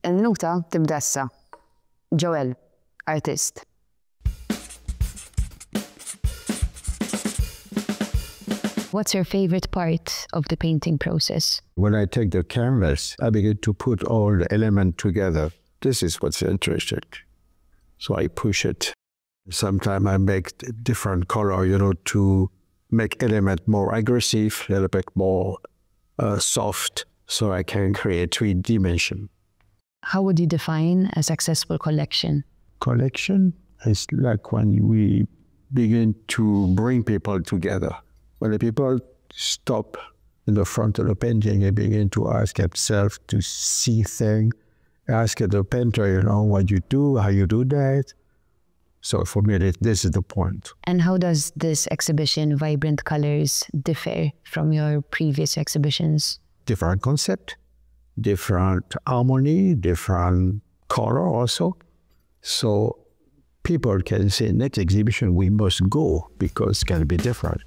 Il-minuta tibda issa. Joël, artist. What's your favorite part of the painting process? When I take the canvas, I begin to put all the elements together. This is what's interesting. So I push it. Sometimes I make different color, to make element more aggressive, a little bit more soft, so I can create 3 dimension. How would you define a successful collection? Collection is like when we begin to bring people together. When the people stop in the front of the painting and begin to ask themselves to see things, ask the painter, what you do, how you do that. So for me, this is the point. And how does this exhibition, Vibrant Colors, differ from your previous exhibitions? Different concept, different harmony, different color also. So people can say, next exhibition, we must go because it's going to be different.